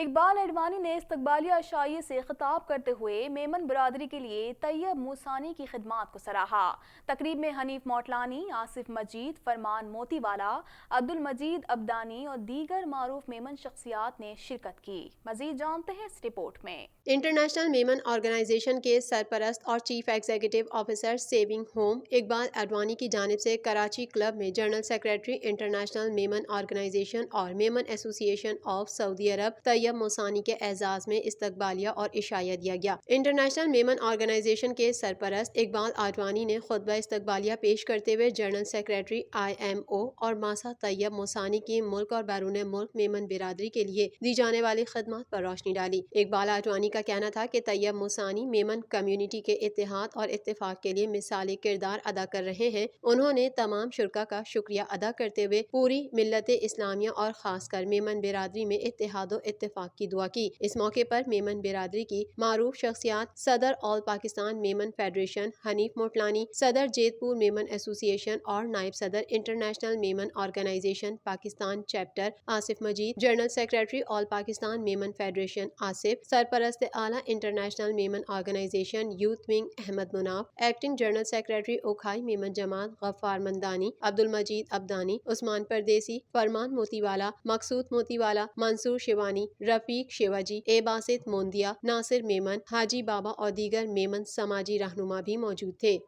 اقبال اڈوانی نے استقبالیہ عشائیے سے خطاب کرتے ہوئے میمن برادری کے لیے طیب موسانی کی خدمات کو سراہا۔ تقریب میں حنیف موٹلانی، آصف مجید، فرمان موتی والا، عبدالمجید ابدانی اور دیگر معروف میمن شخصیات نے شرکت کی۔ مزید جانتے ہیں اس رپورٹ میں۔ انٹرنیشنل میمن آرگنائزیشن کے سرپرست اور چیف ایگزیکٹو آفیسر سیونگ ہوم اقبال اڈوانی کی جانب سے کراچی کلب میں general secretary International Memon Organisation اور میمن ایسوسی ایشن آف سعودی عرب طیب موسانی کے اعزاز میں استقبالیہ اور عشائیہ دیا گیا۔ انٹرنیشنل میمن آرگنائزیشن کے سرپرست اقبال اڈوانی نے خطبہ استقبالیہ پیش کرتے ہوئے جنرل سیکریٹری IMO اور ماسا طیب موسانی کی ملک اور بیرون ملک میمن برادری کے لیے دی جانے والی خدمات پر روشنی ڈالی۔ اقبال اڈوانی کا کہنا تھا کہ طیب موسانی میمن کمیونٹی کے اتحاد اور اتفاق کے لیے مثالی کردار ادا کر رہے ہیں۔ انہوں نے تمام شرکاء کا شکریہ ادا کرتے ہوئے پوری ملت اسلامیہ اور خاص کر میمن برادری میں اتحاد و اتفاق کی دعا کی۔ اس موقع پر میمن برادری کی معروف شخصیات صدر آل پاکستان میمن فیڈریشن حنیف موٹلانی، صدر Jetpur Memon association اور نائب صدر international Memon organization Pakistan chapter Asif Majid, general secretary all Pakistan Memon federation Asif, سرپرست اعلیٰ international Memon organization youth wing Ahmed Munaf, acting general secretary Okhai Memon جماعت غفار مندانی، عبدالمجید ابدانی، عثمان پردیسی، فرمان موتی والا، مقصود موتی والا، منصور شیوانی، رفیق شیواجی، اے باسط موندیا، ناصر میمن، حاجی بابا اور دیگر میمن سماجی رہنما بھی موجود تھے۔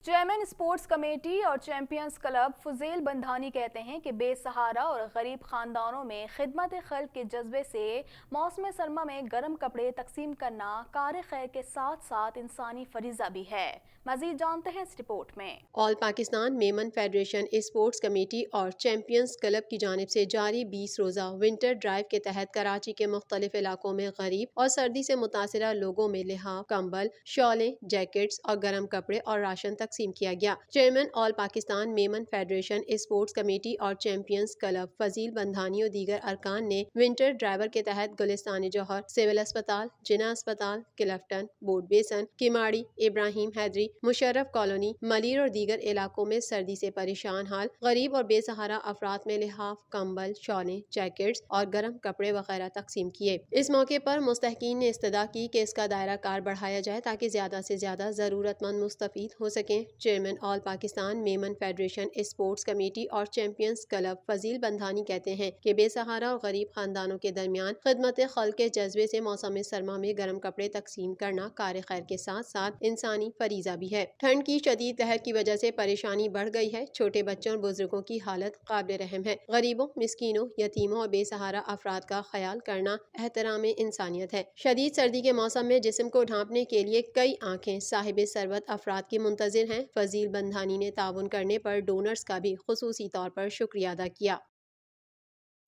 چیئرمین اسپورٹس کمیٹی اور چیمپئنز کلب فضیل بندھانی کہتے ہیں کہ بے سہارا اور غریب خاندانوں میں خدمت خلق کے جذبے سے موسم سرما میں گرم کپڑے تقسیم کرنا کار خیر کے ساتھ ساتھ انسانی فریضہ بھی ہے۔ مزید جانتے ہیں اس رپورٹ میں۔ All Pakistan Memon federation sports committee اور چیمپئنز کلب کی جانب سے جاری 20 روزہ ونٹر ڈرائیو کے تحت کراچی کے مختلف علاقوں میں غریب اور سردی سے متاثرہ لوگوں میں لحاف، کمبل، شالیں، جیکٹس اور گرم کپڑے اور راشن تقسیم کیا گیا۔ Chairman all Pakistan Memon federation sports committee اور چیمپئنز کلب فضیل بندھانی اور دیگر ارکان نے ونٹر ڈرائیو کے تحت گلستان جوہر، سول اسپتال، جناح اسپتال، کلفٹن، بورڈ بیسن، کماڑی، ابراہیم حیدری، مشرف کالونی، ملیر اور دیگر علاقوں میں سردی سے پریشان حال غریب اور بے سہارا افراد میں لحاف، کمبل، شالیں، جیکٹس اور گرم کپڑے وغیرہ تقسیم کیے۔ اس موقع پر مستحقین نے استدعا کی کہ اس کا دائرہ کار بڑھایا جائے تاکہ زیادہ سے زیادہ ضرورت مند مستفید ہو سکیں۔ Chairman all Pakistan Memon federation sports committee اور چیمپئنز کلب فضیل بندھانی کہتے ہیں کہ بے سہارا اور غریب خاندانوں کے درمیان خدمت خلق کے جذبے سے موسم سرما میں گرم کپڑے تقسیم کرنا کار خیر کے ساتھ ساتھ انسانی فریضہ بھی ہے۔ ٹھنڈ کی شدید لہر کی وجہ سے پریشانی بڑھ گئی ہے۔ چھوٹے بچوں اور بزرگوں کی حالت قابل رحم ہے۔ غریبوں، مسکینوں، یتیموں اور بے سہارا افراد کا خیال کرنا احترام انسانیت ہے۔ شدید سردی کے موسم میں جسم کو ڈھانپنے کے لیے کئی آنکھیں صاحب ثروت افراد کی منتظر ہیں۔ فضیل بندھانی نے تعاون کرنے پر ڈونرز کا بھی خصوصی طور پر شکریہ ادا کیا۔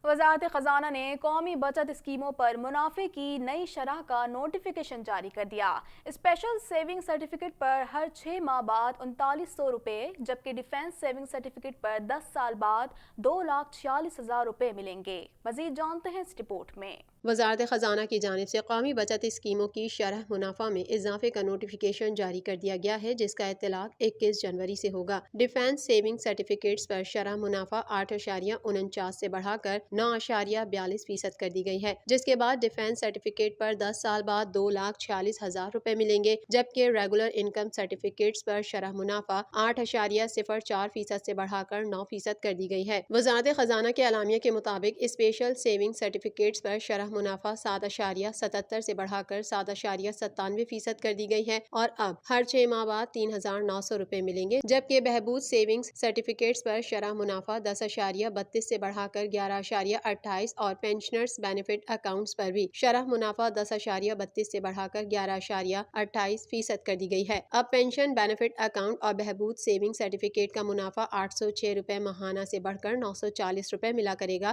وزارت خزانہ نے قومی بچت اسکیموں پر منافع کی نئی شرح کا نوٹیفیکیشن جاری کر دیا۔ اسپیشل سیونگ سرٹیفکیٹ پر ہر 6 ماہ بعد 3900 روپے جبکہ ڈیفنس سیونگ سرٹیفکیٹ پر 10 سال بعد 2,46,000 روپے ملیں گے۔ مزید جانتے ہیں اس رپورٹ میں۔ وزارت خزانہ کی جانب سے قومی بچت اسکیموں کی شرح منافع میں اضافے کا نوٹیفیکیشن جاری کر دیا گیا ہے جس کا اطلاق 21 جنوری سے ہوگا۔ ڈیفنس سیونگ سرٹیفکیٹس پر شرح منافع 8.49 سے بڑھا کر 9.42% کر دی گئی ہے، جس کے بعد ڈیفنس سرٹیفکیٹ پر 10 سال بعد 2,46,000 روپے ملیں گے جبکہ ریگولر انکم سرٹیفکیٹس پر شرح منافع 8.04% سے بڑھا کر 9% کر دی گئی ہے۔ وزارت خزانہ کے اعلامیہ کے مطابق اسپیشل سیونگ سرٹیفکیٹس پر شرح منافع 7.77 سے بڑھا کر 7.97% کر دی گئی ہے اور اب ہر 6 ماہ بعد 3,900 روپے ملیں گے جبکہ بہبود سیونگز سرٹیفکیٹس پر شرح منافع 10.32 سے بڑھا کر 11.28 اور پینشنرز بینیفٹ اکاؤنٹس پر بھی شرح منافع 10.32 سے بڑھا کر 11.28% کر دی گئی ہے۔ اب پینشن بینیفٹ اکاؤنٹ اور بہبود سیونگ سرٹیفکیٹ کا منافع 806 روپے ماہانہ سے بڑھ کر 940 روپے ملا کرے گا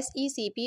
SECP